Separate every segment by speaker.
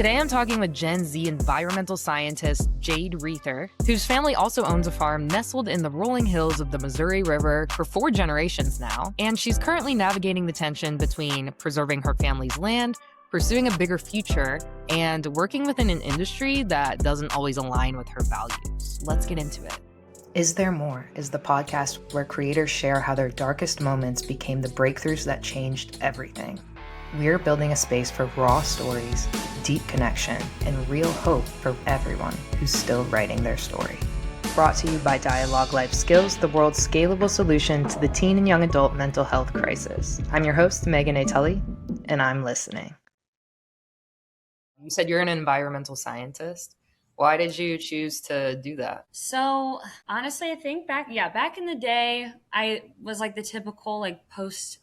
Speaker 1: Today I'm talking with Gen Z environmental scientist Jade Reather, whose family also owns a farm nestled in the rolling hills of the Missouri River for 4 generations now, and she's currently navigating the tension between preserving her family's land, pursuing a bigger future, and working within an industry that doesn't always align with her values. Let's get into it.
Speaker 2: Is There More is the podcast where creators share how their darkest moments became the breakthroughs that changed everything. We're building a space for raw stories, deep connection, and real hope for everyone who's still writing their story. Brought to you by Dialogue Life Skills, the world's scalable solution to the teen and young adult mental health crisis. I'm your host, Megan A. Tully, and I'm listening.
Speaker 1: You said you're an environmental scientist. Why did you choose to do that?
Speaker 3: So honestly, I think back in the day, I was like the typical post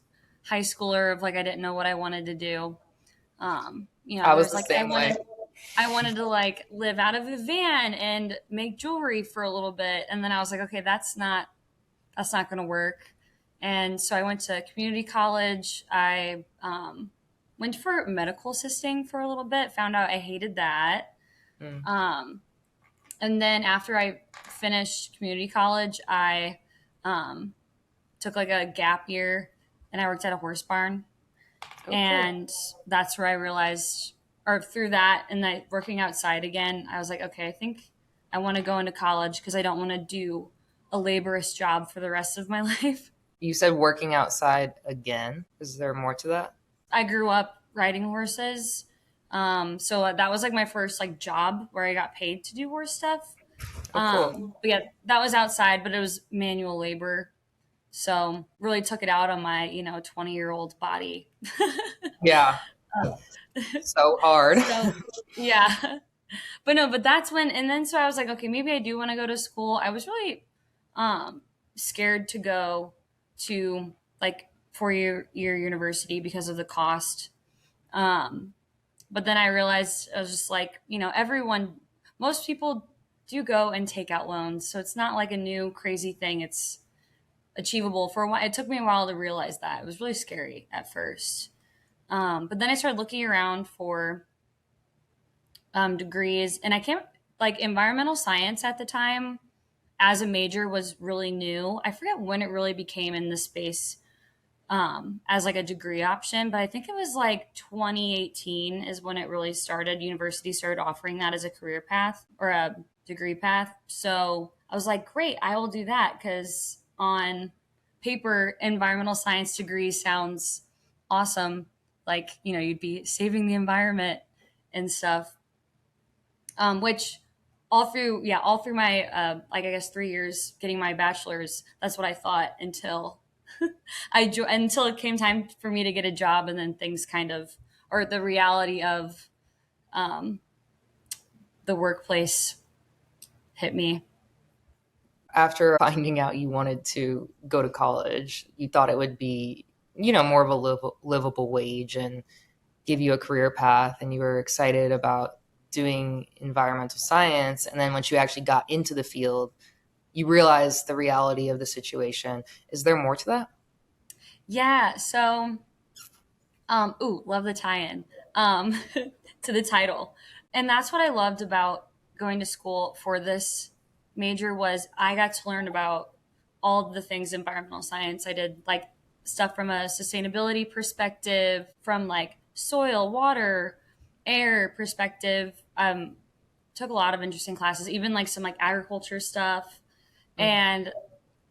Speaker 3: high schooler of I didn't know what I wanted to do.
Speaker 1: I was the same way.
Speaker 3: I wanted to live out of a van and make jewelry for a little bit, and then I was like, okay, that's not going to work. And so I went to community college. I went for medical assisting for a little bit. Found out I hated that. And then after I finished community college, I took a gap year and I worked at a horse barn. And that's where I realized, or through that and that working outside again, I was like, okay, I think I want to go into college because I don't want to do a laborious job for the rest of my life.
Speaker 1: You said working outside again. Is there more to that?
Speaker 3: I grew up riding horses. So that was my first job where I got paid to do horse stuff. But yeah, that was outside, but it was manual labor. So really took it out on my, 20-year-old body.
Speaker 1: Yeah. So hard.
Speaker 3: So, yeah. But that's when, and then so I was like, okay, maybe I do want to go to school. I was really scared to go to 4-year university because of the cost. But then I realized I was just most people do go and take out loans. So it's not a new crazy thing. It's achievable for a while. It took me a while to realize that. It was really scary at first. But then I started looking around for degrees, and I came environmental science at the time as a major was really new. I forget when it really became in the space as a degree option, but I think it was 2018 is when it really started. University started offering that as a career path or a degree path. So I was like, great, I will do that because on paper, environmental science degree sounds awesome. You'd be saving the environment and stuff. Which all through my, I guess 3 years getting my bachelor's, that's what I thought until until it came time for me to get a job, and then things or the reality of the workplace hit me.
Speaker 1: After finding out you wanted to go to college, you thought it would be, more of a livable wage and give you a career path, and you were excited about doing environmental science. And then once you actually got into the field, you realized the reality of the situation. Is there more to that?
Speaker 3: Yeah. So, love the tie-in to the title. And that's what I loved about going to school for this major was I got to learn about all the things environmental science. I did stuff from a sustainability perspective, from soil, water, air perspective. Took a lot of interesting classes, even some agriculture stuff. And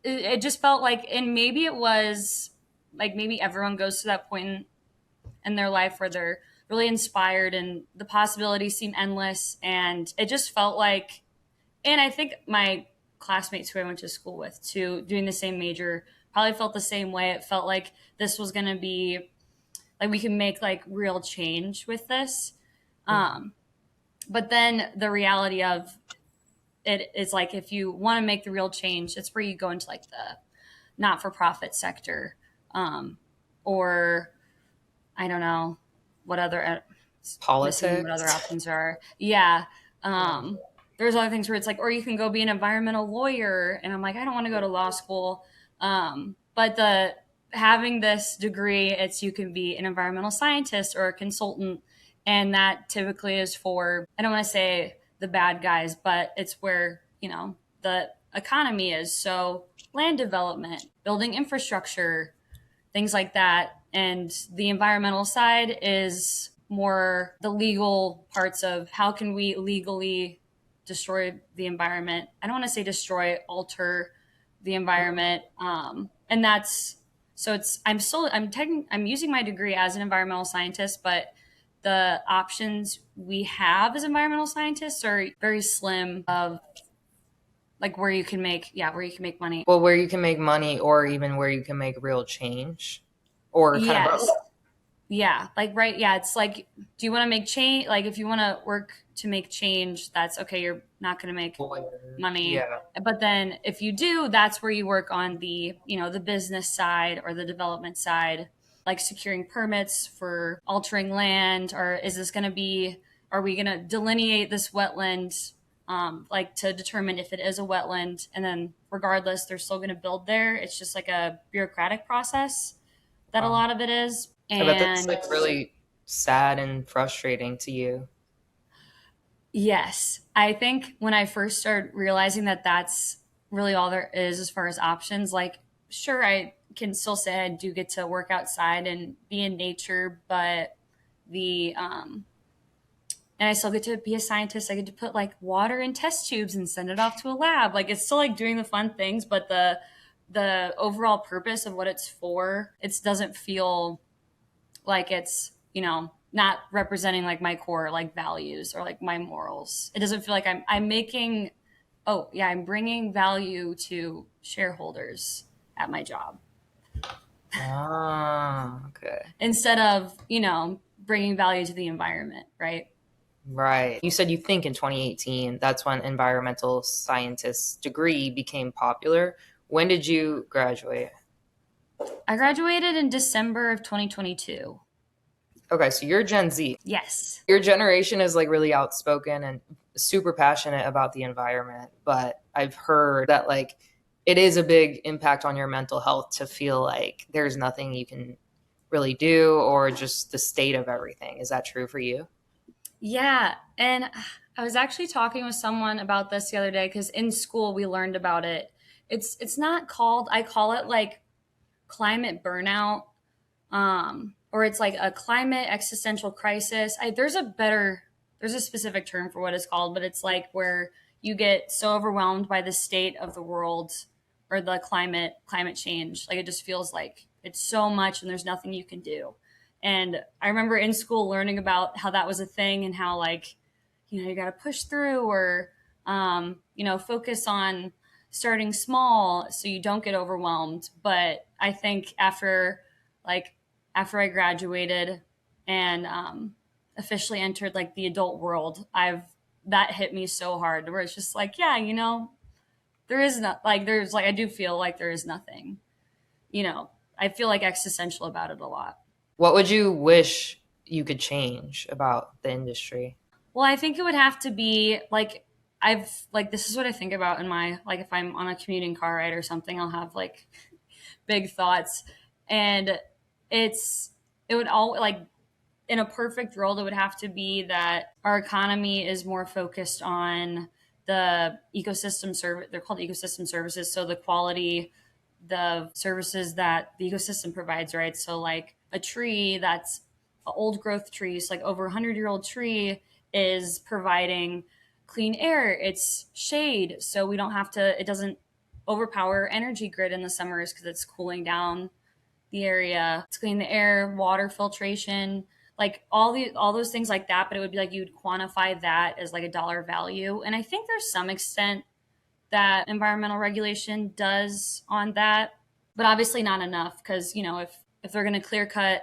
Speaker 3: it just felt and maybe it was maybe everyone goes to that point in their life where they're really inspired and the possibilities seem endless. And it just felt and I think my classmates who I went to school with too, doing the same major, probably felt the same way. It felt like this was going to be we can make real change with this. But then the reality of it is if you want to make the real change, it's where you go into the not-for-profit sector, or I don't know what other
Speaker 1: politics,
Speaker 3: what other options are. Yeah. There's other things where it's or you can go be an environmental lawyer, and I'm I don't want to go to law school. But having this degree, you can be an environmental scientist or a consultant, And that typically is for, I don't want to say the bad guys, but it's where, the economy is. So land development, building infrastructure, things like that. And the environmental side is more the legal parts of how can we legally destroy the environment. I don't want to say destroy, alter the environment. And that's, so it's, I'm using my degree as an environmental scientist, but the options we have as environmental scientists are very slim of like where you can make money.
Speaker 1: Well, where you can make money or even where you can make real change or kind of both.
Speaker 3: Yeah. Like, right. Yeah. It's like, do you want to make change? Like, if you want to work to make change, that's okay. You're not going to make money.
Speaker 1: Yeah.
Speaker 3: But then if you do, that's where you work on the, the business side or the development side, like securing permits for altering land, or is this going to be, are we going to delineate this wetland, like to determine if it is a wetland? And then regardless, they're still going to build there. It's just like a bureaucratic process that a lot of it is.
Speaker 1: I bet that's like really sad and frustrating to you.
Speaker 3: Yes. I think when I first started realizing that that's really all there is as far as options, like, sure, I can still say I do get to work outside and be in nature, but and I still get to be a scientist. I get to put like water in test tubes and send it off to a lab. Like, it's still like doing the fun things, but the overall purpose of what it's for, it doesn't feel like it's, not representing like my core like values or like my morals. It doesn't feel like I'm bringing value to shareholders at my job.
Speaker 1: Okay.
Speaker 3: Instead of, bringing value to the environment, right?
Speaker 1: Right. You said you think in 2018, that's when environmental scientist degree became popular. When did you graduate?
Speaker 3: I graduated in December of 2022.
Speaker 1: Okay, so you're Gen Z.
Speaker 3: Yes.
Speaker 1: Your generation is like really outspoken and super passionate about the environment, but I've heard that like it is a big impact on your mental health to feel like there's nothing you can really do or just the state of everything. Is that true for you?
Speaker 3: Yeah. And I was actually talking with someone about this the other day because in school we learned about it. It's not called, I call it like climate burnout, or it's like a climate existential crisis. There's a specific term for what it's called, but it's like where you get so overwhelmed by the state of the world or the climate change. Like, it just feels like it's so much and there's nothing you can do. And I remember in school learning about how that was a thing and how like, you got to push through or, focus on starting small so you don't get overwhelmed. But I think after I graduated and officially entered like the adult world, that hit me so hard where it's just like, yeah, there is not like, there's like, I do feel like there is nothing, I feel like existential about it a lot.
Speaker 1: What would you wish you could change about the industry?
Speaker 3: Well, I think it would have to be like, this is what I think about in my, like, if I'm on a commuting car ride or something, I'll have like big thoughts. And it would all like, in a perfect world, it would have to be that our economy is more focused on the ecosystem service. They're called ecosystem services. So the quality, the services that the ecosystem provides, right? So like a tree that's an old growth tree, so like over 100-year-old tree is providing clean air. It's shade. So we don't have to, it doesn't overpower energy grid in the summers because it's cooling down the area. It's cleaning the air, water filtration, like all those things like that. But it would be like you'd quantify that as like a dollar value. And I think there's some extent that environmental regulation does on that, but obviously not enough because, if they're going to clear cut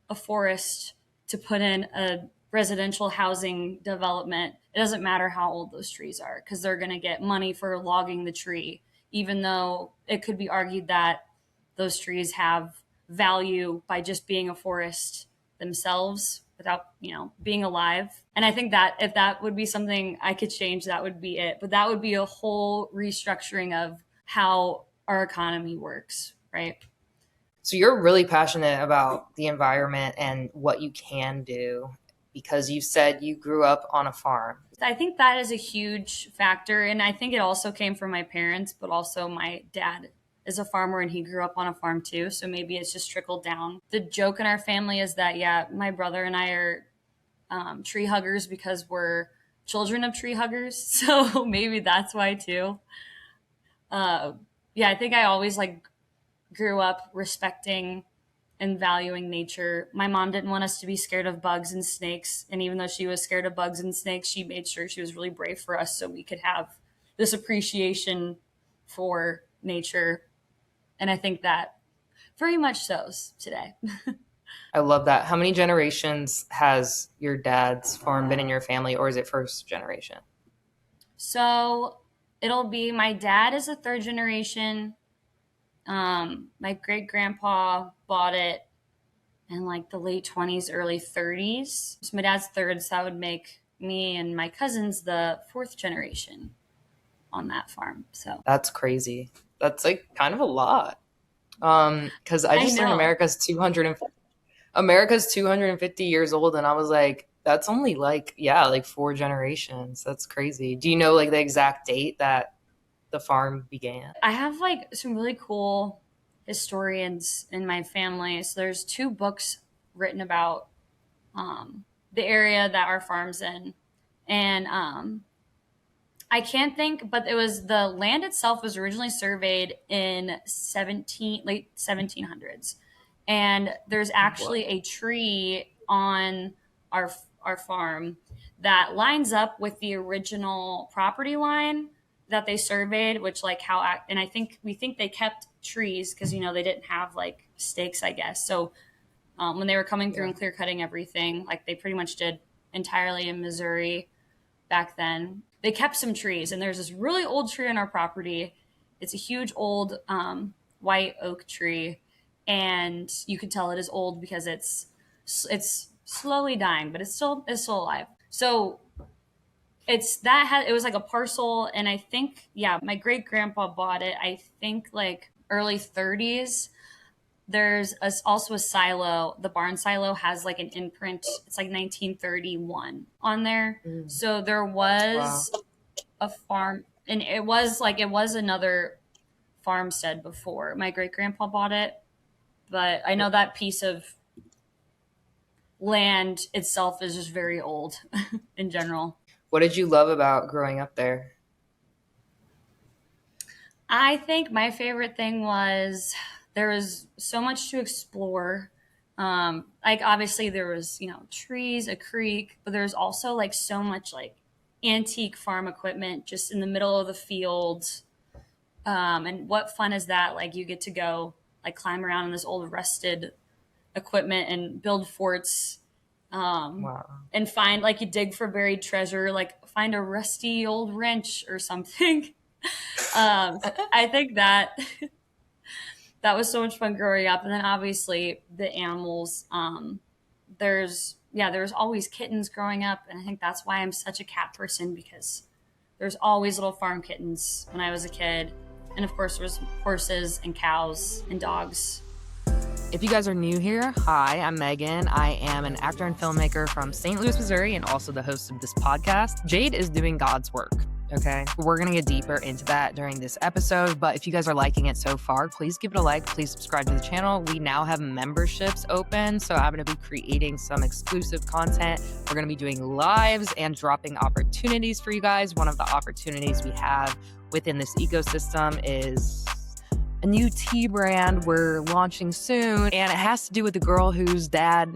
Speaker 3: a forest to put in a residential housing development, it doesn't matter how old those trees are because they're going to get money for logging the tree, even though it could be argued that those trees have value by just being a forest themselves without, being alive. And I think that if that would be something I could change, that would be it. But that would be a whole restructuring of how our economy works, right?
Speaker 1: So you're really passionate about the environment and what you can do because you said you grew up on a farm.
Speaker 3: I think that is a huge factor. And I think it also came from my parents, but also my dad is a farmer and he grew up on a farm too. So maybe it's just trickled down. The joke in our family is that, yeah, my brother and I are tree huggers because we're children of tree huggers. So maybe that's why too. Yeah, I think I always grew up respecting and valuing nature. My mom didn't want us to be scared of bugs and snakes. And even though she was scared of bugs and snakes, she made sure she was really brave for us so we could have this appreciation for nature. And I think that very much so today.
Speaker 1: I love that. How many generations has your dad's farm been in your family, or is it first generation?
Speaker 3: So it'll be my dad is a third generation. My great grandpa bought it in the late 20s, early 30s. So my dad's third, so that would make me and my cousins the fourth generation on that farm. So
Speaker 1: that's crazy. That's kind of a lot. Because I just learned America's 250 years old, and I was like, that's only 4 generations. That's crazy. Do you know the exact date that the farm began?
Speaker 3: I have some really cool historians in my family. So there's 2 books written about the area that our farm's in, and I can't think, but it was the land itself was originally surveyed in late 1700s, and there's actually a tree on our farm that lines up with the original property line that they surveyed, which and we think they kept trees because they didn't have stakes, I guess. So when they were coming through and clear cutting everything, they pretty much did entirely in Missouri back then, they kept some trees. And there's this really old tree on our property. It's a huge old white oak tree, and you can tell it is old because it's slowly dying, but it's still alive. So it was a parcel, and I think, my great grandpa bought it, I think early 30s. There's also a silo. The barn silo has an imprint. It's 1931 on there. So there was a farm, and it was another farmstead before my great grandpa bought it. But I know that piece of land itself is just very old in general.
Speaker 1: What did you love about growing up there?
Speaker 3: I think my favorite thing was there was so much to explore. Obviously there was, trees, a creek, but there's also so much antique farm equipment just in the middle of the field. And what fun is that? You get to go climb around in this old rusted equipment and build forts. And find you dig for buried treasure, find a rusty old wrench or something. I think that was so much fun growing up. And then obviously the animals, there was always kittens growing up. And I think that's why I'm such a cat person, because there's always little farm kittens when I was a kid. And of course there was horses and cows and dogs.
Speaker 1: If you guys are new here, hi, I'm Megan. I am an actor and filmmaker from St. Louis, Missouri, and also the host of this podcast. Jade is doing God's work, okay? We're going to get deeper into that during this episode, but if you guys are liking it so far, please give it a like. Please subscribe to the channel. We now have memberships open, so I'm going to be creating some exclusive content. We're going to be doing lives and dropping opportunities for you guys. One of the opportunities we have within this ecosystem is a new tea brand we're launching soon, and it has to do with the girl whose dad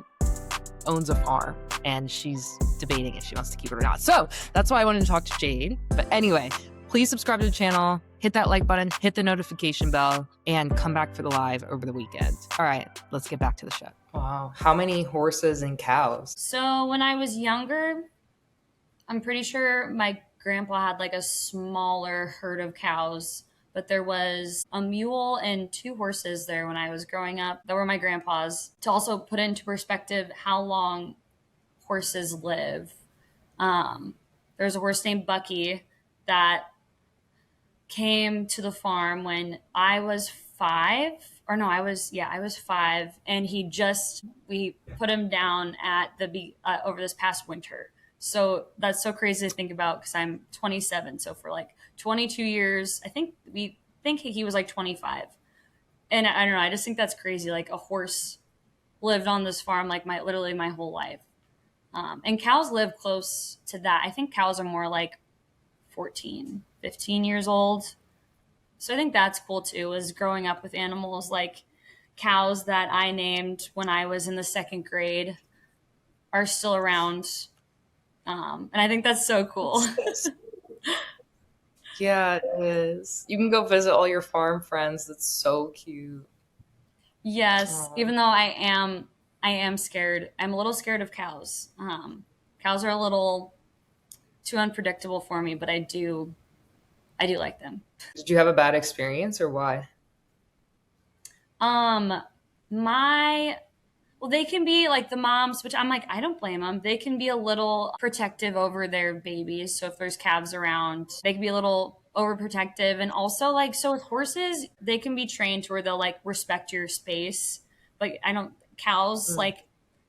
Speaker 1: owns a farm, and she's debating if she wants to keep it or not. So that's why I wanted to talk to Jade. But anyway, please subscribe to the channel, hit that like button, hit the notification bell, and come back for the live over the weekend. All right, let's get back to the show. Wow. How many horses and cows?
Speaker 3: So when I was younger, I'm pretty sure my grandpa had a smaller herd of cows. But there was a mule and 2 horses there when I was growing up. That were my grandpa's. To also put into perspective how long horses live. There's a horse named Bucky that came to the farm when I was 5, or no, I was 5, and we put him down at over this past winter. So that's so crazy to think about because I'm 27. So for like 22 years, I think we think he was like 25. And I don't know, I just think that's crazy. Like a horse lived on this farm like literally my whole life. And cows live close to that. I think cows are more like 14, 15 years old. So I think that's cool too, is growing up with animals like cows that I named when I was in the 2nd grade are still around. And I think that's so cool.
Speaker 1: Yeah, it is. You can go visit all your farm friends. That's so cute.
Speaker 3: Yes,
Speaker 1: Aw.
Speaker 3: even though I am scared. I'm a little scared of cows. Cows are a little too unpredictable for me, but I do like them.
Speaker 1: Did you have a bad experience or why?
Speaker 3: Um, my Well, they can be like the moms, which I'm like, I don't blame them. They can be a little protective over their babies. So if there's calves around, they can be a little overprotective. And also, like, so with horses, they can be trained to where they'll like respect your space. But cows,
Speaker 1: Mm.
Speaker 3: like,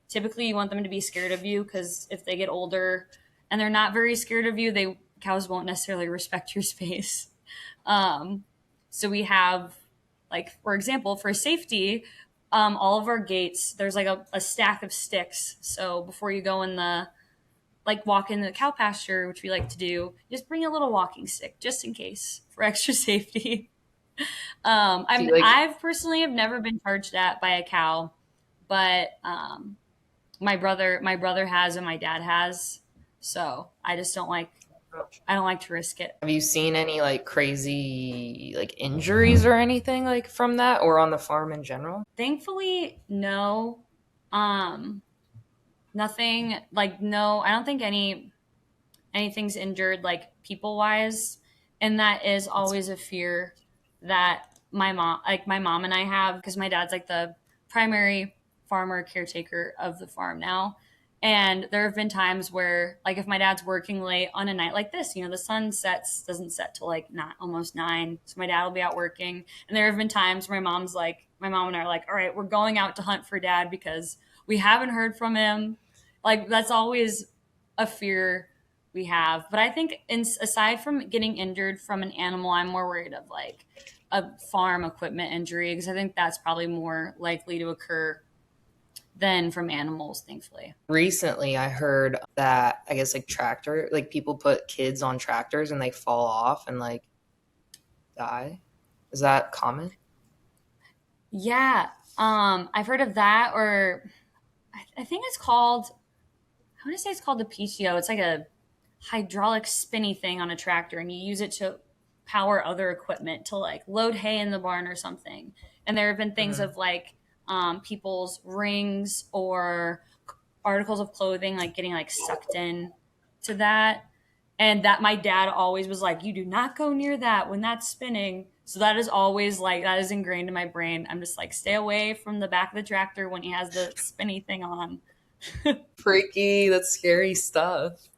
Speaker 3: typically you want them to be scared of you because if they get older and they're not very scared of you, cows won't necessarily respect your space. Um, so we have, like, for example, for safety, all of our gates, there's like a stack of sticks. So before you go walk in the cow pasture, which we like to do, just bring a little walking stick just in case for extra safety.
Speaker 1: Do you like
Speaker 3: I've personally have never been charged at by a cow, but my brother has and my dad has. So I don't like to risk it.
Speaker 1: have you seen any like crazy like injuries or anything like from that or on the farm in general?
Speaker 3: Thankfully, no. Um, Nothing like no. I don't think anything's injured like people wise, and that is
Speaker 1: That's
Speaker 3: always a fear that my mom and I have because my dad's like the primary farmer caretaker of the farm now. And there have been times where, like, if my dad's working late on a night like this, the sun doesn't set till like not almost 9. So my dad will be out working. And there have been times where my mom and I are like, all right, we're going out to hunt for dad because we haven't heard from him. Like, that's always a fear we have. But I think aside from getting injured from an animal, I'm more worried of like a farm equipment injury because I think that's probably more likely to occur than from animals, thankfully.
Speaker 1: recently I heard that I guess like people put kids on tractors and they fall off and like die. Is that common?
Speaker 3: Yeah, I've heard of that, or I think it's called. I want to say it's called the PTO. It's like a hydraulic spinny thing on a tractor, and you use it to power other equipment to like load hay in the barn or something. And there have been things
Speaker 1: Mhm.
Speaker 3: of like people's rings or articles of clothing like getting like sucked in to that. And that my dad always was like, you do not go near that when that's spinning. So that is always like, that is ingrained in my brain. I'm just like, stay away from the back of the tractor when he has the spinny thing on.
Speaker 1: Freaky, that's scary stuff.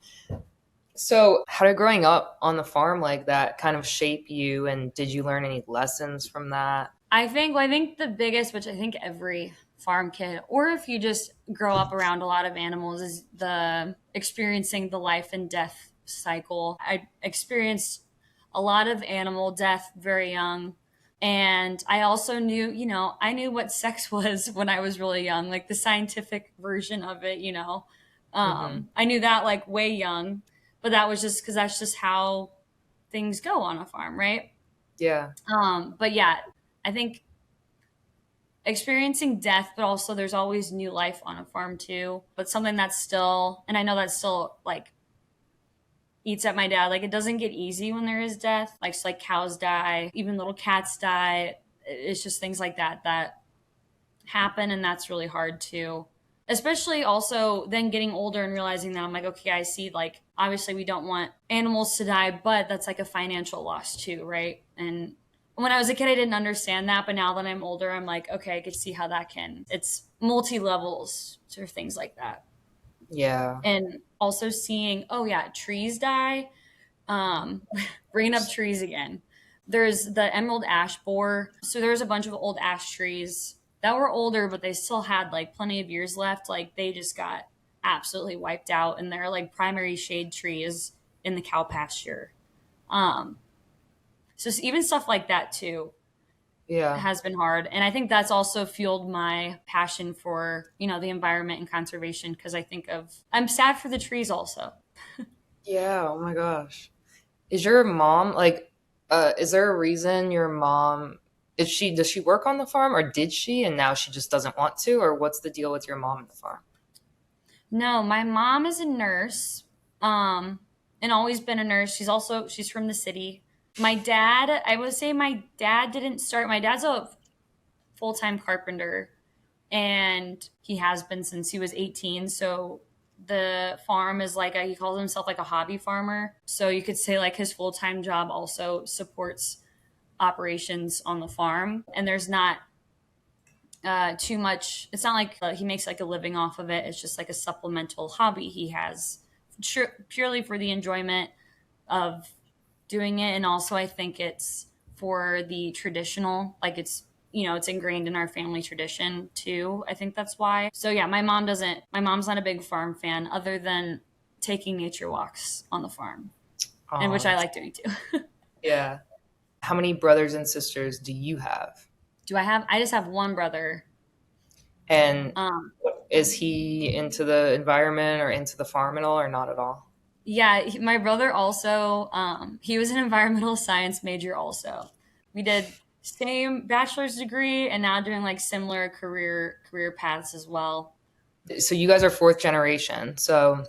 Speaker 1: So, how did growing up on the farm like that kind of shape you, and did you learn any lessons from that?
Speaker 3: I think the biggest, which I think every farm kid, or if you just grow up around a lot of animals, is the experiencing the life and death cycle. I experienced a lot of animal death very young. And I also knew, I knew what sex was when I was really young, like the scientific version of it.
Speaker 1: Hmm.
Speaker 3: I knew that like way young, but that was just because that's just how things go on a farm, right?
Speaker 1: Yeah.
Speaker 3: But yeah, I think experiencing death, but also there's always new life on a farm too. But something that's still, and I know that's still like eats at my dad. Like it doesn't get easy when there is death. Like cows die, even little cats die. It's just things like that happen, and that's really hard too. Especially also then getting older and realizing that I'm like, okay, I see, like, obviously we don't want animals to die, but that's like a financial loss too, right? And when I was a kid, I didn't understand that, but now that I'm older, I'm like, okay, I could see how it's multi levels to things like that.
Speaker 1: Yeah.
Speaker 3: And also seeing, oh yeah, trees die, um, bringing up trees again. There's the emerald ash borer. So there's a bunch of old ash trees that were older, but they still had like plenty of years left. Like they just got absolutely wiped out, and they're like primary shade trees in the cow pasture. Um, so even stuff like that too
Speaker 1: Yeah.
Speaker 3: has been hard. And I think that's also fueled my passion for, the environment and conservation because I'm sad for the trees also.
Speaker 1: Yeah. Oh my gosh. Is your mom like is there a reason your mom does she work on the farm, or did she and now she just doesn't want to, or what's the deal with your mom and the farm?
Speaker 3: No, my mom is a nurse, and always been a nurse. She's from the city. My dad, I would say my dad didn't start. My dad's a full-time carpenter, and he has been since he was 18. So the farm is he calls himself like a hobby farmer. So you could say like his full-time job also supports operations on the farm, and there's not too much. It's not like he makes like a living off of it. It's just like a supplemental hobby he has purely for the enjoyment of doing it. And also I think it's for the traditional, like it's ingrained in our family tradition too. I think that's why. So yeah, my mom's not a big farm fan other than taking nature walks on the farm, and
Speaker 1: Oh,
Speaker 3: which I like doing too.
Speaker 1: yeah. How many brothers and sisters do you have?
Speaker 3: I just have one brother.
Speaker 1: And
Speaker 3: Um,
Speaker 1: is he into the environment or into the farm at all, or not at all?
Speaker 3: Yeah, my brother also, he was an environmental science major also. We did same bachelor's degree and now doing like similar career paths as well.
Speaker 1: So you guys are fourth generation. So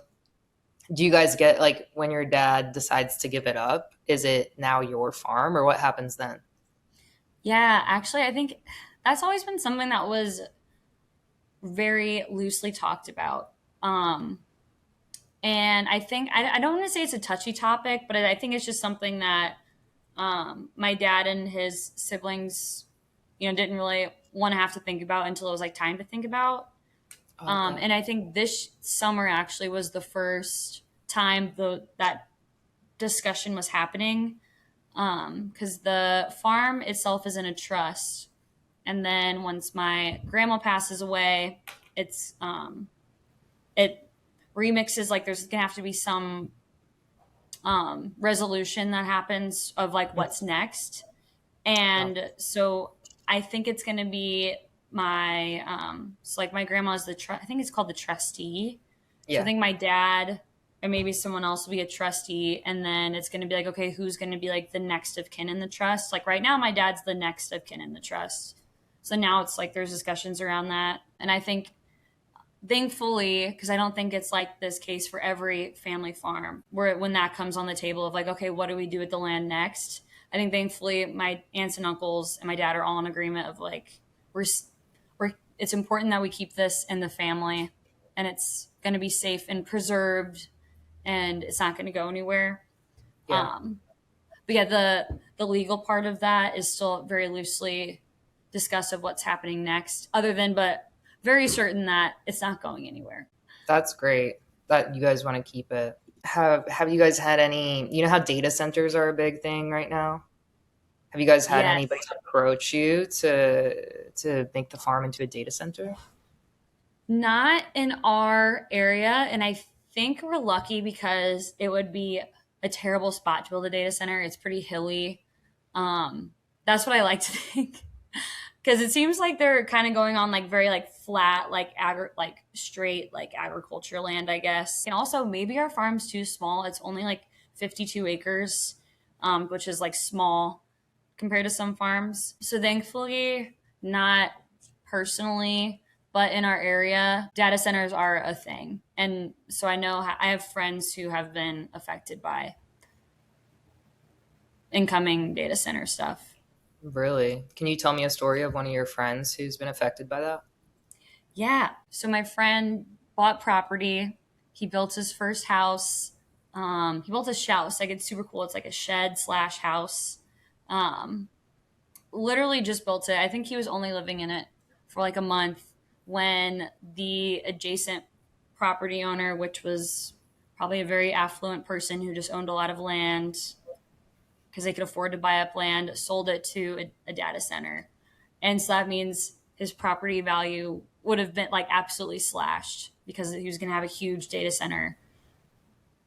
Speaker 1: do you guys get like when your dad decides to give it up, is it now your farm, or what happens then?
Speaker 3: Yeah, actually, I think that's always been something that was very loosely talked about. And I think, I don't want to say it's a touchy topic, but I think it's just something that my dad and his siblings, didn't really want to have to think about until it was like time to think about.
Speaker 1: Okay.
Speaker 3: And I think this summer actually was the first time that discussion was happening because the farm itself is in a trust. And then once my grandma passes away, it remixes, like there's gonna have to be some resolution that happens of like what's next.
Speaker 1: Oh,
Speaker 3: And so I think it's gonna be so like my grandma's I think it's called the trustee. So I
Speaker 1: yeah.
Speaker 3: think my dad or maybe someone else will be a trustee, and then it's going to be like, okay, who's going to be like the next of kin in the trust? Like right now, my dad's the next of kin in the trust. So now it's like there's discussions around that. And I think, thankfully, because I don't think it's like this case for every family farm, where when that comes on the table of like, okay, what do we do with the land next? I think thankfully my aunts and uncles and my dad are all in agreement of like, we're it's important that we keep this in the family, and it's going to be safe and preserved, and it's not going to go anywhere.
Speaker 1: Yeah.
Speaker 3: Um, but yeah, the legal part of that is still very loosely discussed of what's happening next. But very certain that it's not going anywhere.
Speaker 1: That's great that you guys want to keep it. Have you guys had any, you know how data centers are a big thing right now? Have you guys had
Speaker 3: Yes,
Speaker 1: anybody approach you to make the farm into a data center?
Speaker 3: not in our area, and I think we're lucky because it would be a terrible spot to build a data center. It's pretty hilly. That's what I like to think. Because it seems like they're kind of going on like very like flat like straight like agriculture land, I guess. And also maybe our farm's too small. It's only like 52 acres, which is like small compared to some farms. So thankfully, not personally, but in our area, data centers are a thing. And so I know I have friends who have been affected by incoming data center stuff.
Speaker 1: Really? Can you tell me a story of one of your friends who's been affected by that?
Speaker 3: Yeah. So my friend bought property. He built his first house. He built a house. Like it's super cool. It's like a shed slash house. Um, Literally just built it. I think he was only living in it for like a month when the adjacent property owner, which was probably a very affluent person who just owned a lot of land, because they could afford to buy up land, sold it to a data center. And so that means his property value would have been like absolutely slashed because he was going to have a huge data center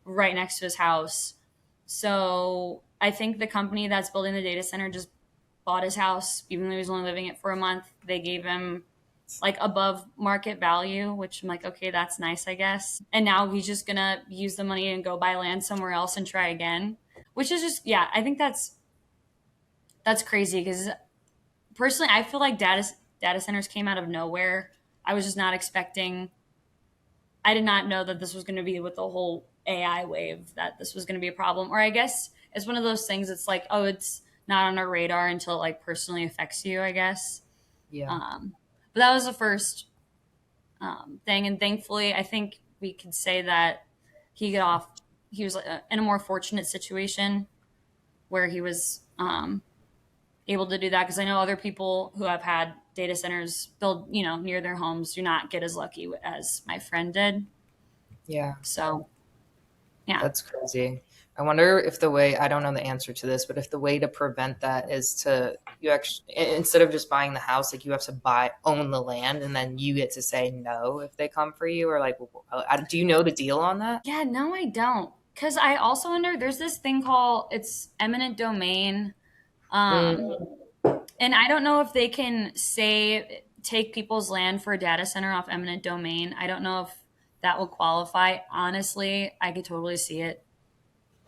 Speaker 3: right next to his house. So I think the company that's building the data center just bought his house, even though he was only living it for a month. They gave him like above market value, which I'm like, okay, that's nice, I guess. And now he's just gonna use the money and go buy land somewhere else and try again, which is just, yeah, I think that's crazy because personally, I feel like data centers came out of nowhere. I was just not expecting. I did not know that this was going to be with the whole AI wave, that this was going to be a problem. Or I guess it's one of those things. It's like, oh, it's not on our radar until it like personally affects you, I guess.
Speaker 2: Yeah.
Speaker 3: But that was the first thing, and thankfully, I think we could say that he got off. He was in a more fortunate situation where he was able to do that, because I know other people who have had data centers built, near their homes do not get as lucky as my friend did.
Speaker 2: Yeah.
Speaker 3: So, yeah.
Speaker 2: That's crazy. I wonder if the way, I don't know the answer to this, but if the way to prevent that is to, you actually, instead of just buying the house, like you have to own the land, and then you get to say no if they come for you, or like, do you know the deal on that?
Speaker 3: Yeah, no, I don't. Because I also wonder, there's this thing called, it's eminent domain. And I don't know if they can take people's land for a data center off eminent domain. I don't know if that will qualify. Honestly, I could totally see it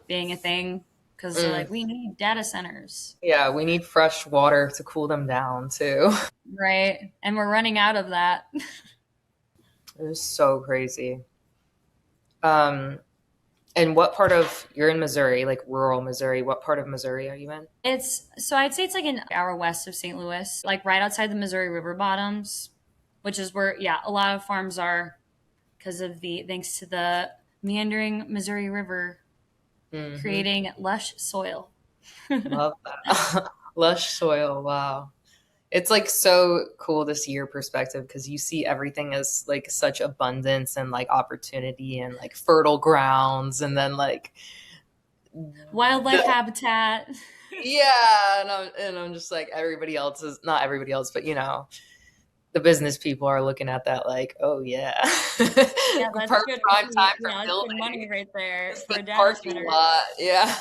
Speaker 3: being a thing because they're like, we need data centers.
Speaker 2: Yeah, we need fresh water to cool them down too.
Speaker 3: Right. And we're running out of that.
Speaker 2: It was so crazy. And what part you're in Missouri, like rural Missouri, what part of Missouri are you in?
Speaker 3: I'd say it's like an hour west of St. Louis, like right outside the Missouri River bottoms, which is where, a lot of farms are thanks to the meandering Missouri River creating lush soil.
Speaker 2: Love that. Lush soil. Wow. It's like so cool to see your perspective, because you see everything as like such abundance and like opportunity and like fertile grounds, and then like
Speaker 3: wildlife habitat.
Speaker 2: Yeah, and I'm just like, everybody else is not everybody else, but the business people are looking at that like, oh yeah,
Speaker 3: yeah, that's good
Speaker 2: prime time for building
Speaker 3: money right there for a data
Speaker 2: parking
Speaker 3: center.
Speaker 2: lot. Yeah.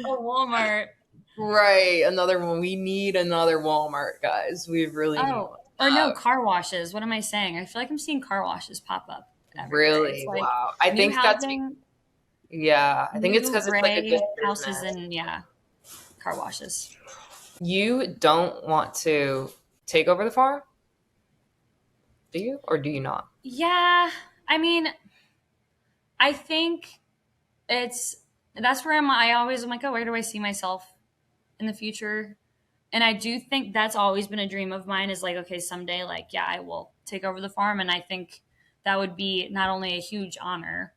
Speaker 3: A Walmart.
Speaker 2: Right, another one. We need another Walmart, guys. We really need one.
Speaker 3: Or no, car washes. What am I saying? I feel like I'm seeing car washes pop up everywhere.
Speaker 2: Really? Like wow. I think that's yeah. I think it's because it's like a good
Speaker 3: houses and car washes.
Speaker 2: You don't want to take over the farm? Do you, or do you not?
Speaker 3: Yeah, I mean, I think that's where I always am like, oh, where do I see myself in the future? And I do think that's always been a dream of mine, is like, okay, someday, like, yeah, I will take over the farm. And I think that would be not only a huge honor,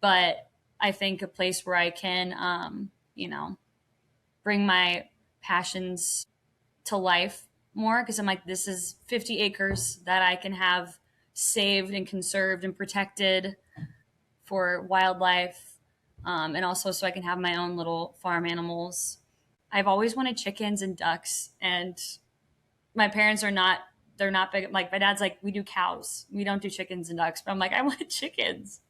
Speaker 3: but I think a place where I can, bring my passions to life more. Because I'm like, this is 50 acres that I can have saved and conserved and protected for wildlife. And also so I can have my own little farm animals. I've always wanted chickens and ducks, and my parents they're not big. Like my dad's like, we do cows. We don't do chickens and ducks. But I'm like, I want chickens.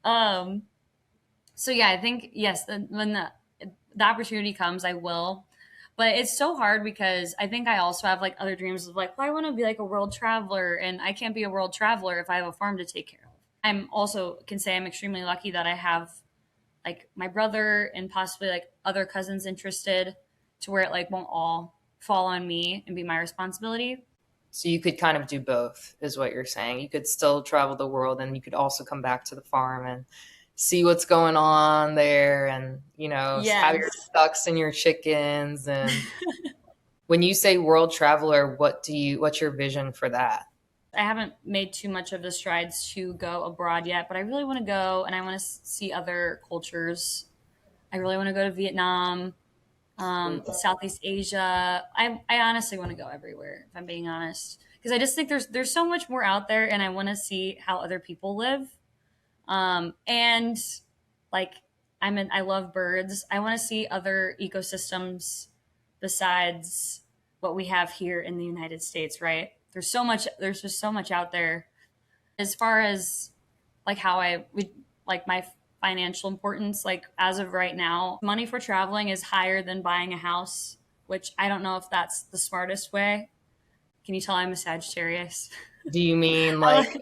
Speaker 3: So yeah, I think, yes, when the opportunity comes, I will. But it's so hard because I think I also have like other dreams of like, well, I want to be like a world traveler, and I can't be a world traveler if I have a farm to take care of. I'm also can say I'm extremely lucky that I have like my brother and possibly like other cousins interested, to where it like won't all fall on me and be my responsibility.
Speaker 2: So you could kind of do both, is what you're saying. You could still travel the world, and you could also come back to the farm and see what's going on there, and have your ducks and your chickens. And when you say world traveler, what's your vision for that?
Speaker 3: I haven't made too much of the strides to go abroad yet, but I really want to go, and I want to see other cultures. I really want to go to Vietnam, Southeast Asia. I honestly want to go everywhere, if I'm being honest, because I just think there's so much more out there, and I want to see how other people live. And like, I love birds. I want to see other ecosystems besides what we have here in the United States, right? There's just so much out there. As far as like how I would like my financial importance, like as of right now, money for traveling is higher than buying a house, which I don't know if that's the smartest way. Can you tell I'm a Sagittarius?
Speaker 1: Do you mean
Speaker 3: I
Speaker 1: like
Speaker 3: like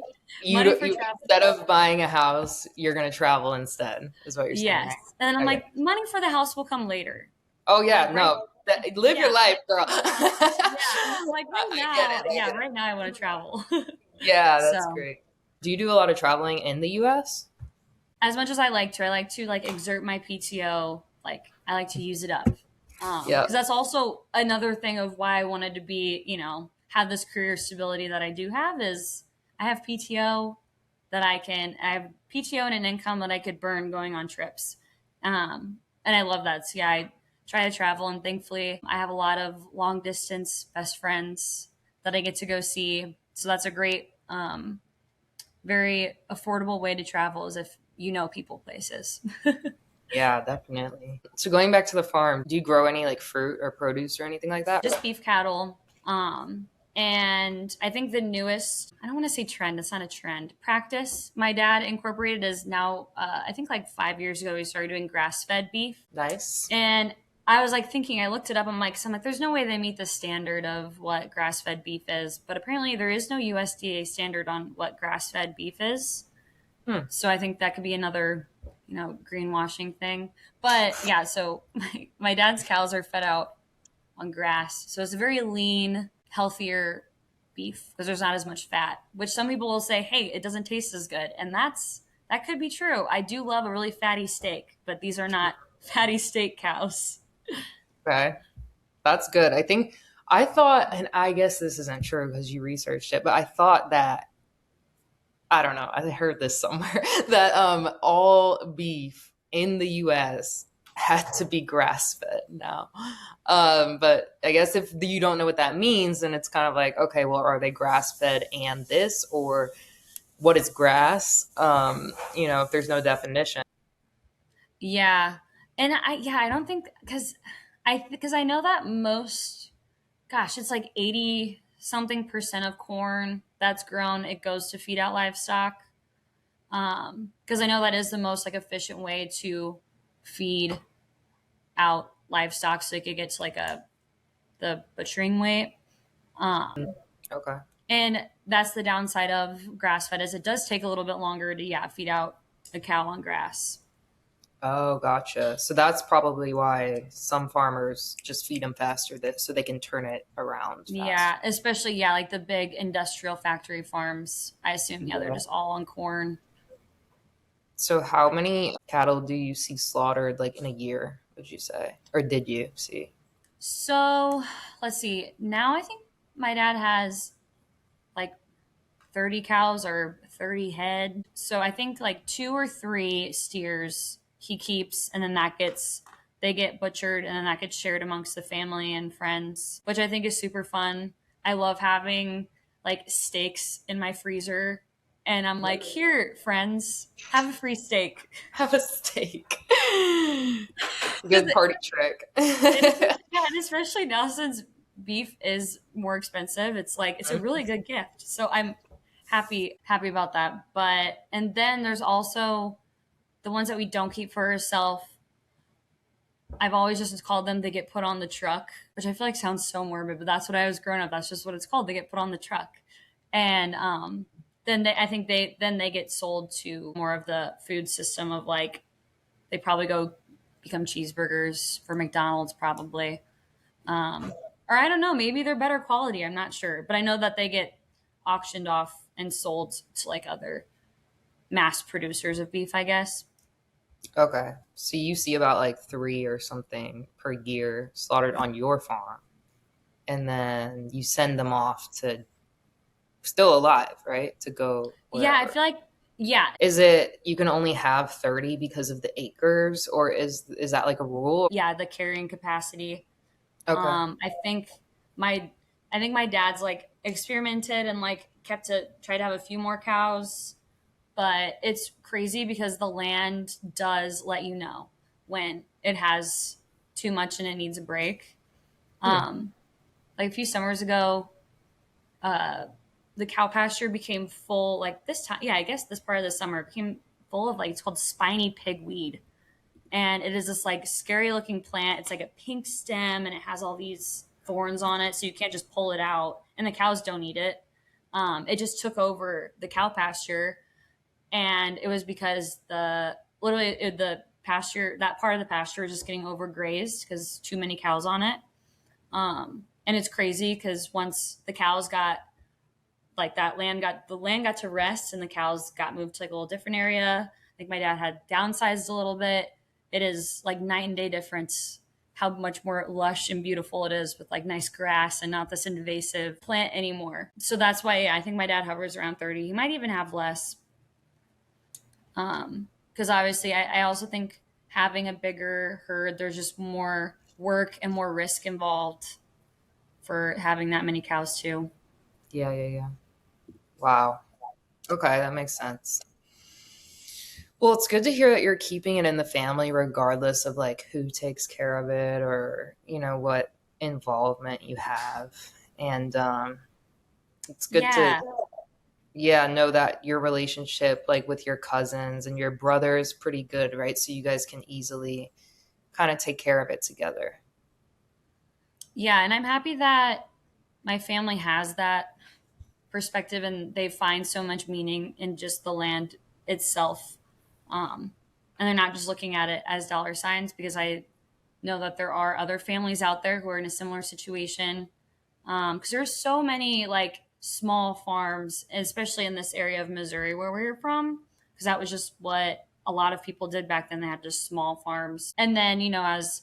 Speaker 3: money for
Speaker 1: you
Speaker 3: travel.
Speaker 1: instead of buying a house, you're gonna travel instead, is what you're saying,
Speaker 3: Yes.
Speaker 1: right?
Speaker 3: And I'm
Speaker 1: Okay.
Speaker 3: like, money for the house will come later.
Speaker 1: Oh
Speaker 3: Like
Speaker 1: yeah,
Speaker 3: right,
Speaker 1: no. Live
Speaker 3: yeah,
Speaker 1: your life, girl.
Speaker 3: yeah. And I'm like, right
Speaker 1: I get
Speaker 3: now,
Speaker 1: it. I
Speaker 3: yeah,
Speaker 1: get it.
Speaker 3: right now I want to travel.
Speaker 1: Yeah, that's
Speaker 3: So
Speaker 1: great. Do you do a lot of traveling in the US?
Speaker 3: as much as I like to like exert my PTO. Like I like to use it up.
Speaker 1: Yeah.
Speaker 3: Because that's also another thing of why I wanted to be, have this career stability that I do have is I have PTO I have PTO and an income that I could burn going on trips. And I love that. So yeah, I try to travel and thankfully I have a lot of long distance best friends that I get to go see. So that's a great, very affordable way to travel is if you know people places.
Speaker 1: Yeah, definitely. So going back to the farm, do you grow any like fruit or produce or anything like that?
Speaker 3: Just beef cattle. And I think the newest, I don't want to say trend, it's not a trend, practice my dad incorporated is now, I think like 5 years ago, we started doing grass fed beef.
Speaker 1: Nice.
Speaker 3: And I was like thinking, I looked it up. I'm like, there's no way they meet the standard of what grass fed beef is. But apparently, there is no USDA standard on what grass fed beef is.
Speaker 1: Hmm.
Speaker 3: So I think that could be another, greenwashing thing. But yeah, so my dad's cows are fed out on grass. So it's a very lean, healthier beef because there's not as much fat, which some people will say, hey, it doesn't taste as good. And that could be true. I do love a really fatty steak, but these are not fatty steak cows.
Speaker 1: Okay. That's good. I thought, and I guess this isn't true because you researched it, but I thought that, I don't know, I heard this somewhere that all beef in the US had to be grass fed now. But I guess if you don't know what that means, then it's kind of like, okay, well, are they grass fed and this, or what is grass? If there's no definition.
Speaker 3: Yeah. And I don't think, because I know that most, gosh, it's like 80 something percent of corn that's grown, it goes to feed out livestock. Because I know that is the most like efficient way to feed out livestock so they could get to like the butchering weight.
Speaker 1: Okay.
Speaker 3: And that's the downside of grass fed is it does take a little bit longer to feed out a cow on grass.
Speaker 1: Oh, gotcha. So that's probably why some farmers just feed them faster so they can turn it around faster.
Speaker 3: Yeah, especially like the big industrial factory farms. I assume they're just all on corn.
Speaker 1: So how many cattle do you see slaughtered like in a year, would you say? Or did you see?
Speaker 3: So let's see. Now I think my dad has like 30 cows or 30 head. So I think like 2 or 3 steers he keeps, and then they get butchered, and then that gets shared amongst the family and friends, which I think is super fun. I love having like steaks in my freezer, and I'm like, here, friends, have a free steak.
Speaker 1: Have a steak. Good party trick.
Speaker 3: Yeah, and especially now since beef is more expensive, it's like it's a really good gift. So I'm happy about that. And then there's also the ones that we don't keep for ourselves. I've always just called them they get put on the truck, which I feel like sounds so morbid, but that's what I was growing up. That's just what it's called. They get put on the truck. And then they get sold to more of the food system of like they probably go become cheeseburgers for McDonald's probably. Or I don't know, maybe they're better quality. I'm not sure. But I know that they get auctioned off and sold to like other mass producers of beef, I guess.
Speaker 1: Okay. So you see about like 3 or something per year slaughtered on your farm. And then you send them off to still alive, right? To go wherever.
Speaker 3: Yeah, I feel like
Speaker 1: Is it you can only have 30 because of the acres, or is that like a rule?
Speaker 3: Yeah, the carrying capacity.
Speaker 1: Okay.
Speaker 3: I think my dad's like experimented and like tried to have a few more cows, but it's crazy because the land does let you know when it has too much and it needs a break. Like a few summers ago, the cow pasture became full, like this time, yeah, I guess this part of the summer became full of like, it's called spiny pigweed. And it is this like scary looking plant. It's like a pink stem and it has all these thorns on it. So you can't just pull it out and the cows don't eat it. It just took over the cow pasture. And it was because the pasture, that part of the pasture was just getting overgrazed because too many cows on it. And it's crazy because once the cows got like the land got to rest and the cows got moved to like a little different area. I think my dad had downsized a little bit. It is like night and day difference how much more lush and beautiful it is with like nice grass and not this invasive plant anymore. So that's why I think my dad hovers around 30. He might even have less. Because obviously I also think having a bigger herd, there's just more work and more risk involved for having that many cows too.
Speaker 2: Yeah. Wow. Okay, that makes sense. Well, it's good to hear that you're keeping it in the family regardless of like who takes care of it or, what involvement you have. And it's good to know that your relationship like with your cousins and your brother is pretty good, right? So you guys can easily kind of take care of it together.
Speaker 3: Yeah, and I'm happy that my family has that perspective and they find so much meaning in just the land itself. And they're not just looking at it as dollar signs, because I know that there are other families out there who are in a similar situation. Because there's so many like small farms, especially in this area of Missouri where we're from, because that was just what a lot of people did back then. They had just small farms. And then, as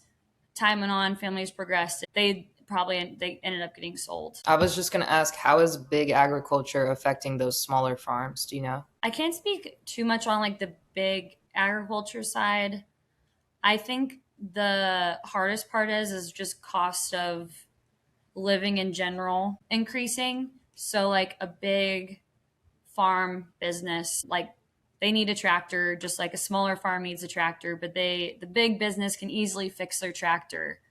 Speaker 3: time went on, families progressed, they ended up getting sold.
Speaker 2: I was just going to ask, how is big agriculture affecting those smaller farms? Do you know?
Speaker 3: I can't speak too much on like the big agriculture side. I think the hardest part is just cost of living in general increasing. So like a big farm business, like they need a tractor, just like a smaller farm needs a tractor, but the big business can easily fix their tractor.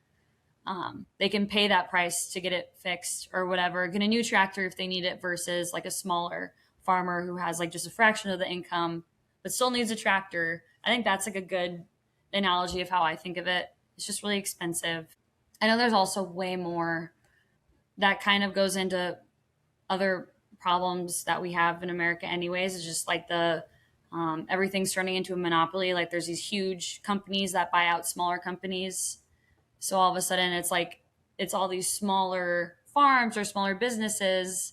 Speaker 3: They can pay that price to get it fixed or whatever, get a new tractor if they need it, versus like a smaller farmer who has like just a fraction of the income but still needs a tractor. I think that's like a good analogy of how I think of it. It's just really expensive. I know there's also way more that kind of goes into other problems that we have in America anyways. It's just like everything's turning into a monopoly. Like there's these huge companies that buy out smaller companies. So all of a sudden it's like, it's all these smaller farms or smaller businesses,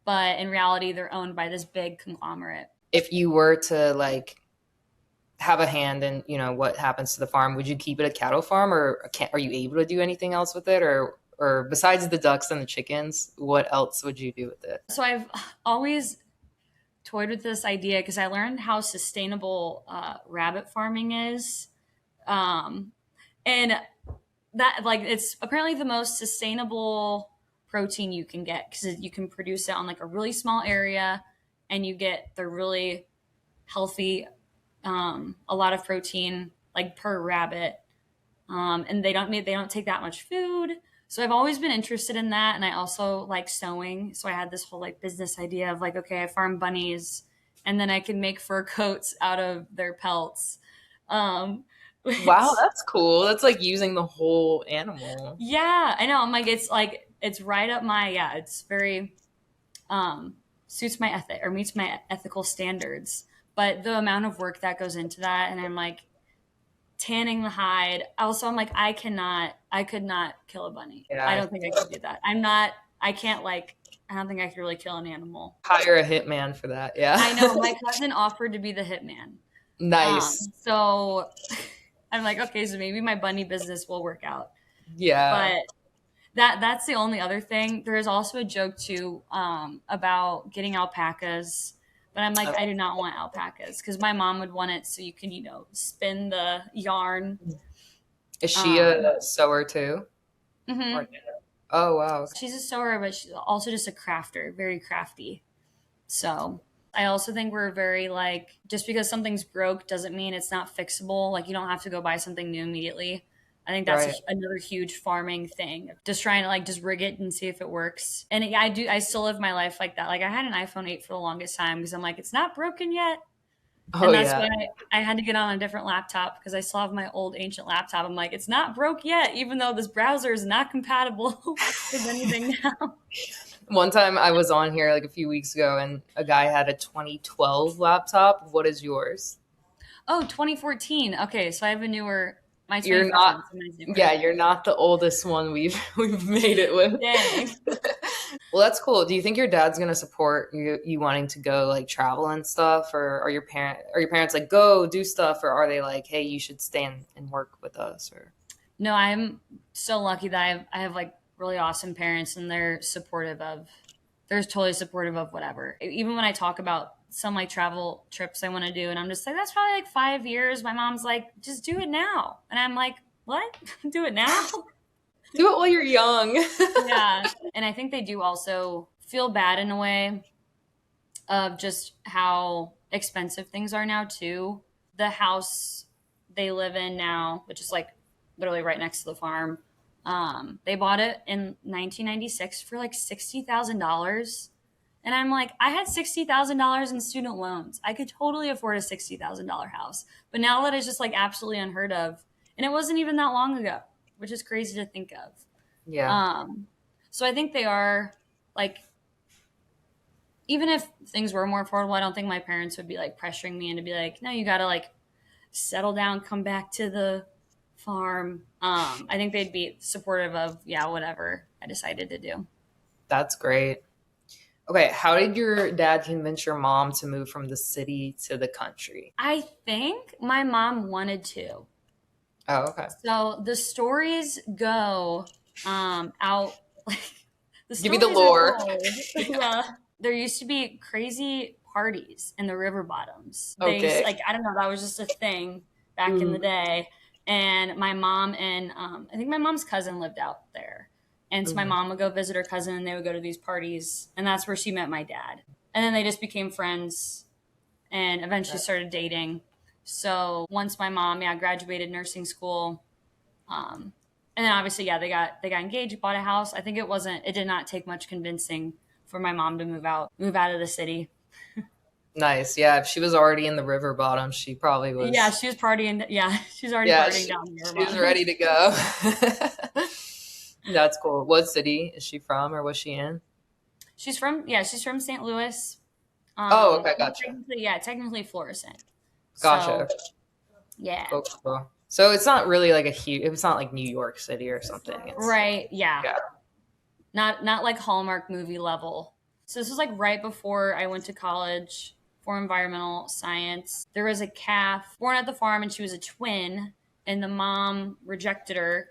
Speaker 3: but in reality, they're owned by this big conglomerate.
Speaker 2: If you were to like have a hand in, what happens to the farm, would you keep it a cattle farm, or are you able to do anything else with it? Or besides the ducks and the chickens, what else would you do with it?
Speaker 3: So I've always toyed with this idea because I learned how sustainable rabbit farming is. And that like it's apparently the most sustainable protein you can get, because you can produce it on like a really small area and you get the really healthy, a lot of protein like per rabbit. And they don't take that much food. So I've always been interested in that. And I also like sewing. So I had this whole like business idea of like, okay, I farm bunnies and then I can make fur coats out of their pelts.
Speaker 2: Wow, that's cool. That's like using the whole animal.
Speaker 3: Yeah, I know. I'm like, it's right up my, it's very, suits my ethic or meets my ethical standards. But the amount of work that goes into that, and I'm like tanning the hide. Also, I'm like, I could not kill a bunny. Yeah. I don't think I could do that. I don't think I could really kill an animal.
Speaker 2: Hire a hitman for that. Yeah.
Speaker 3: I know. My cousin offered to be the hitman.
Speaker 2: Nice.
Speaker 3: So I'm like, okay, so maybe my bunny business will work out.
Speaker 2: Yeah.
Speaker 3: But that's the only other thing. There is also a joke too about getting alpacas. But I'm like, I do not want alpacas because my mom would want it so you can, spin the yarn.
Speaker 2: Is she a sewer too?
Speaker 3: Mm-hmm.
Speaker 2: Oh, wow.
Speaker 3: She's a sewer, but she's also just a crafter, very crafty. So I also think we're very like, just because something's broke doesn't mean it's not fixable. Like you don't have to go buy something new immediately. I think that's
Speaker 1: Right.
Speaker 3: another huge farming thing. Just trying to like just rig it and see if it works. And yeah, I still live my life like that. Like I had an iPhone 8 for the longest time because I'm like, it's not broken yet.
Speaker 1: Oh
Speaker 3: And that's
Speaker 1: yeah.
Speaker 3: why I had to get on a different laptop because I still have my old ancient laptop. I'm like, it's not broke yet, even though this browser is not compatible with anything now.
Speaker 1: One time I was on here like a few weeks ago and a guy had a 2012 laptop. What is yours?
Speaker 3: Oh, 2014. Okay, so I have a newer, my
Speaker 1: You're not
Speaker 3: 2014, so mine's newer.
Speaker 1: Yeah, you're not the oldest one we've made it with.
Speaker 3: Dang.
Speaker 1: Well, that's cool. Do you think your dad's gonna support you wanting to go like travel and stuff, or are your parents like go do stuff, or are they like, hey, you should stay and work with us? Or
Speaker 3: No, I'm so lucky that I have like really awesome parents and they're totally supportive of whatever. Even when I talk about some like travel trips I want to do and I'm just like, that's probably like 5 years. My mom's like, just do it now. And I'm like, what? Do it now?
Speaker 1: do it while you're young.
Speaker 3: Yeah. And I think they do also feel bad in a way of just how expensive things are now too. The house they live in now, which is like literally right next to the farm, they bought it in 1996 for like $60,000. And I'm like, I had $60,000 in student loans. I could totally afford a $60,000 house. But now that is just like absolutely unheard of. And it wasn't even that long ago, which is crazy to think of.
Speaker 1: Yeah.
Speaker 3: So I think they are like, even if things were more affordable, I don't think my parents would be like pressuring me and to be like, no, you got to like settle down, come back to the farm. I think they'd be supportive of, yeah, whatever I decided to do.
Speaker 1: That's great. Okay, how did your dad convince your mom to move from the city to the country?
Speaker 3: I think my mom wanted to.
Speaker 1: Oh, okay.
Speaker 3: So the stories go out like the
Speaker 1: Give me the
Speaker 3: stories are
Speaker 1: lore.
Speaker 3: told. Yeah. There used to be crazy parties in the river bottoms.
Speaker 1: Okay.
Speaker 3: Like I don't know, that was just a thing back in the day. And my mom and I think my mom's cousin lived out there. And so my mom would go visit her cousin and they would go to these parties. And that's where she met my dad. And then they just became friends and eventually started dating. So once my mom, graduated nursing school, and then obviously, they got engaged, bought a house. I think it did not take much convincing for my mom to move out of the city.
Speaker 1: Nice. Yeah, if she was already in the river bottom, she probably was.
Speaker 3: Yeah, she was partying. Yeah, she's already partying down here.
Speaker 1: She was ready to go. That's cool. What city is she from, or was she in?
Speaker 3: She's from St. Louis.
Speaker 1: Oh, okay, gotcha.
Speaker 3: Technically Florissant.
Speaker 1: Gotcha.
Speaker 3: So, yeah.
Speaker 1: Cool. So it's not really like it's not like New York City or something.
Speaker 3: Right. Yeah.
Speaker 1: Yeah.
Speaker 3: Not like Hallmark movie level. So this was like right before I went to college for environmental science. There was a calf born at the farm and she was a twin and the mom rejected her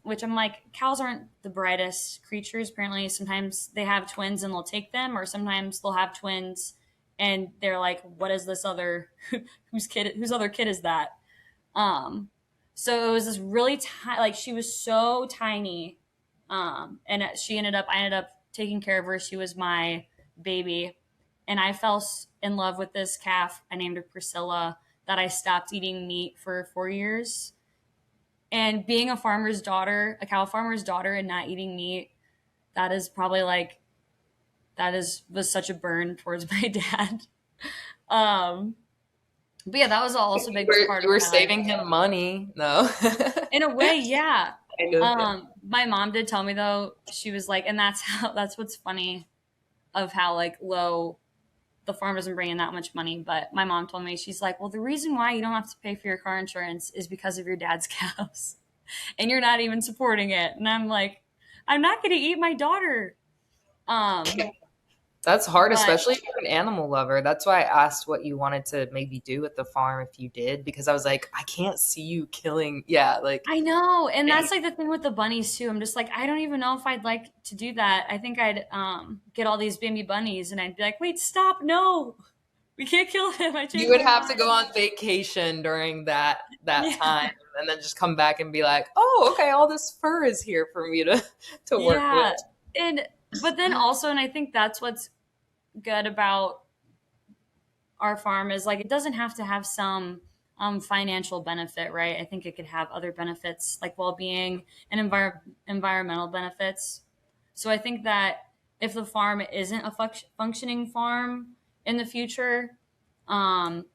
Speaker 3: which I'm like, cows aren't the brightest creatures. Apparently sometimes they have twins and they'll take them, or sometimes they'll have twins and they're like, what is this other, whose other kid is that? So it was this really tiny, like she was so tiny. And I ended up taking care of her. She was my baby. And I fell in love with this calf. I named her Priscilla, that I stopped eating meat for 4 years. And being a cow farmer's daughter and not eating meat, that is probably like, was such a burn towards my dad. But yeah, that was also a big part of it.
Speaker 1: You were saving him money. No.
Speaker 3: In a way, yeah.
Speaker 1: Kind of,
Speaker 3: My mom did tell me though, she was like, and that's what's funny of how like low the farm doesn't bring in that much money. But my mom told me, she's like, well, the reason why you don't have to pay for your car insurance is because of your dad's cows and you're not even supporting it. And I'm like, I'm not going to eat my daughter.
Speaker 1: That's hard, especially if you're an animal lover. That's why I asked what you wanted to maybe do with the farm if you did, because I was like, I can't see you killing. Yeah, like
Speaker 3: I know, and that's like the thing with the bunnies too. I'm just like, I don't even know if I'd like to do that. I think I'd get all these baby bunnies, and I'd be like, wait, stop, no, we can't kill him.
Speaker 1: You would have to go on vacation during that time, and then just come back and be like, oh, okay, all this fur is here for me to work with.
Speaker 3: But then also, and I think that's what's good about our farm is like, it doesn't have to have some financial benefit, right? I think it could have other benefits like well-being and environmental benefits. So I think that if the farm isn't a functioning farm in the future, um,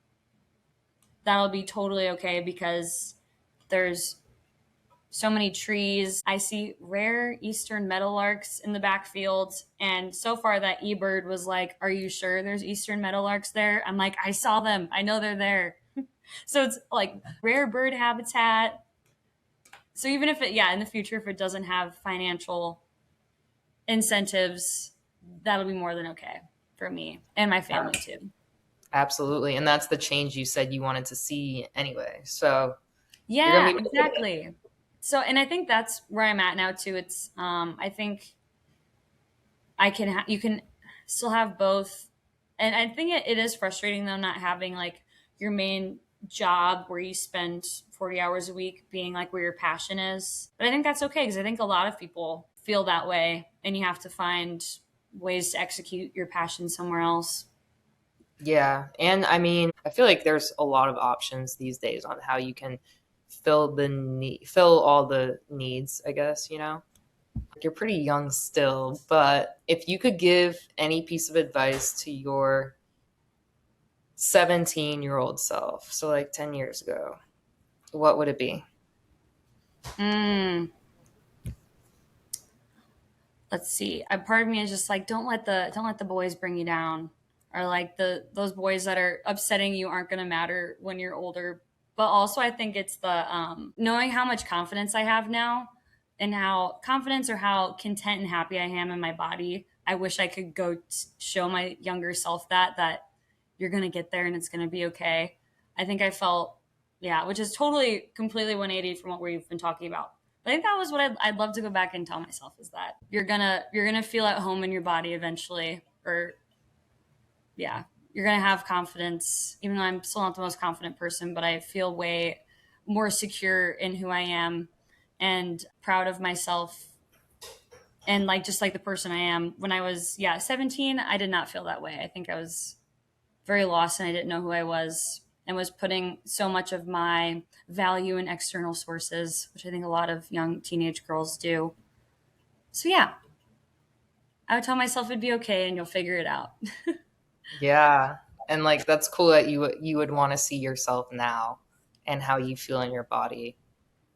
Speaker 3: that'll be totally okay because there's so many trees. I see rare eastern meadowlarks in the backfield. And so far that eBird was like, "Are you sure there's eastern meadowlarks there?" I'm like, "I saw them. I know they're there." So it's like rare bird habitat. So even if in the future, if it doesn't have financial incentives, that'll be more than okay for me and my family too.
Speaker 2: Absolutely. And that's the change you said you wanted to see anyway. So you're
Speaker 3: Yeah,
Speaker 2: going to be
Speaker 3: exactly. So, and I think that's where I'm at now too. It's, I think you can still have both. And I think it is frustrating though, not having like your main job where you spend 40 hours a week being like where your passion is. But I think that's okay because I think a lot of people feel that way and you have to find ways to execute your passion somewhere else.
Speaker 2: Yeah. And I mean, I feel like there's a lot of options these days on how you can fill all the needs, I guess, you know? You're pretty young still, but if you could give any piece of advice to your 17-year-old self, so like 10 years ago, what would it be?
Speaker 3: Let's see. A part of me is just like, don't let the boys bring you down, or like those boys that are upsetting you aren't going to matter when you're older. But also, I think it's the knowing how much confidence I have now, and how confidence or how content and happy I am in my body. I wish I could go show my younger self that you're going to get there and it's going to be okay. I think I felt, yeah, which is totally completely 180 from what we've been talking about. I think that was what I'd love to go back and tell myself is that you're gonna feel at home in your body eventually, or yeah, you're gonna have confidence. Even though I'm still not the most confident person, but I feel way more secure in who I am and proud of myself and like just like the person I am. When I was 17, I did not feel that way. I think I was very lost and I didn't know who I was and was putting so much of my value in external sources, which I think a lot of young teenage girls do. So yeah, I would tell myself it'd be okay and you'll figure it out.
Speaker 2: Yeah. And like that's cool that you would want to see yourself now and how you feel in your body.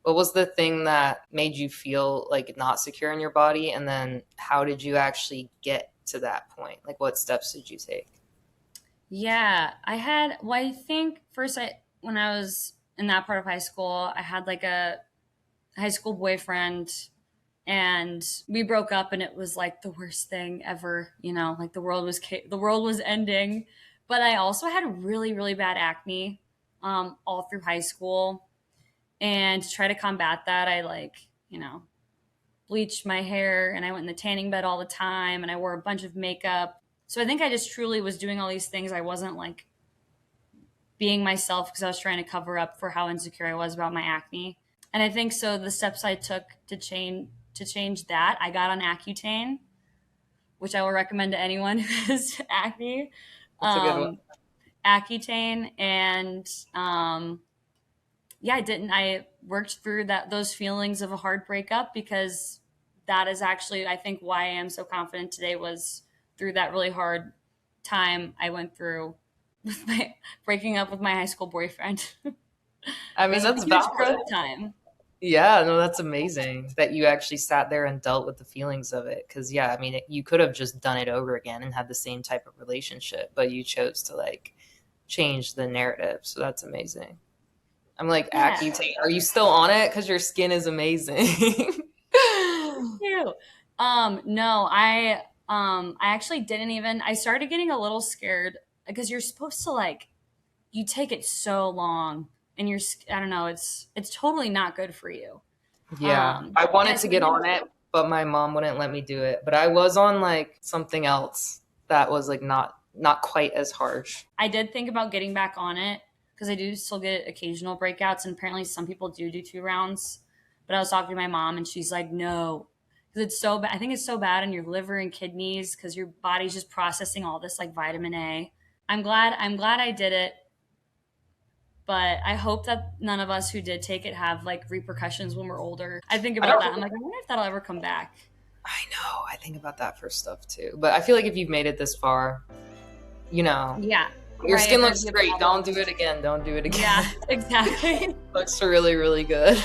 Speaker 2: What was the thing that made you feel like not secure in your body? And then how did you actually get to that point? Like what steps did you take?
Speaker 3: Yeah, I think first when I was in that part of high school, I had like a high school boyfriend and we broke up and it was like the worst thing ever, like the world was ending. But I also had really, really bad acne all through high school. And to try to combat that, I bleached my hair and I went in the tanning bed all the time and I wore a bunch of makeup. So I think I just truly was doing all these things. I wasn't like being myself because I was trying to cover up for how insecure I was about my acne. And I think so the steps I took to change that, I got on Accutane, which I will recommend to anyone who has acne.
Speaker 2: That's a good one.
Speaker 3: Accutane and I worked through those feelings of a hard breakup because that is actually, I think, why I am so confident today was through that really hard time I went through with my breaking up with my high school boyfriend.
Speaker 2: I mean, that's
Speaker 3: a huge
Speaker 2: valid.
Speaker 3: growth time.
Speaker 2: Yeah, no, that's amazing that you actually sat there and dealt with the feelings of it. Because, yeah, I mean, you could have just done it over again and had the same type of relationship, but you chose to like change the narrative. So that's amazing. I'm like,
Speaker 3: Yeah.
Speaker 2: Accutane, are you still on it? Because your skin is amazing.
Speaker 3: Thank you. No, I actually didn't even. I started getting a little scared because you're supposed to like, you take it so long, and I don't know, it's totally not good for you.
Speaker 2: Yeah, I wanted to get on it, but my mom wouldn't let me do it. But I was on like something else that was like not quite as harsh.
Speaker 3: I did think about getting back on it because I do still get occasional breakouts, and apparently some people do 2 rounds. But I was talking to my mom, and she's like, "No, because it's so bad. I think it's so bad on your liver and kidneys because your body's just processing all this like vitamin A I'm glad I did it. But I hope that none of us who did take it have like repercussions when we're older. I think about that. I'm like, I wonder if that'll ever come back.
Speaker 1: I know. I think about that for stuff too. But I feel like if you've made it this far,
Speaker 3: Yeah.
Speaker 1: Your skin looks great. Don't do it again. Don't do it again.
Speaker 3: Yeah, exactly.
Speaker 1: Looks really, really good.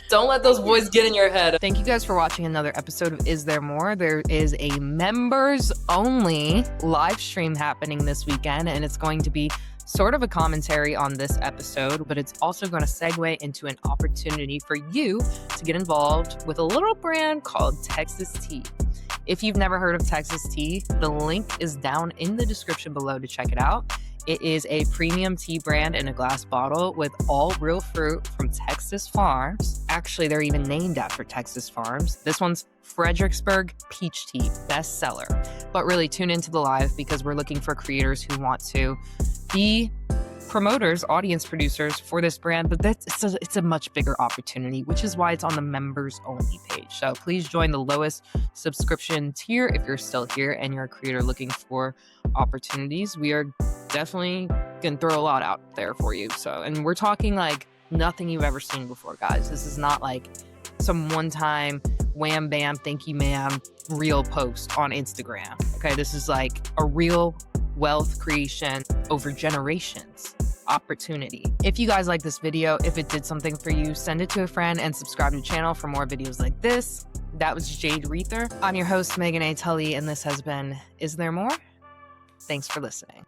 Speaker 1: Don't let those boys get in your head. Thank you guys for watching another episode of Is There More? There is a members only live stream happening this weekend, and it's going to be sort of a commentary on this episode, but it's also going to segue into an opportunity for you to get involved with a little brand called Texas Tea. If you've never heard of Texas Tea, the link is down in the description below to check it out. It is a premium tea brand in a glass bottle with all real fruit from Texas farms. Actually, they're even named after Texas farms. This one's Fredericksburg Peach Tea, bestseller. But really tune into the live because we're looking for creators who want to be promoters, audience producers for this brand, but it's a much bigger opportunity, which is why it's on the members only page. So please join the lowest subscription tier if you're still here and you're a creator looking for opportunities. We are definitely gonna throw a lot out there for you. And we're talking like nothing you've ever seen before, guys. This is not like some one-time wham bam thank you ma'am real post on Instagram. Okay, this is like a real wealth creation over generations opportunity. If you guys like this video, if it did something for you, send it to a friend and subscribe to the channel for more videos like this. That was Jade Reather. I'm your host, Megan A. Tully, and this has been Is There More? Thanks for listening.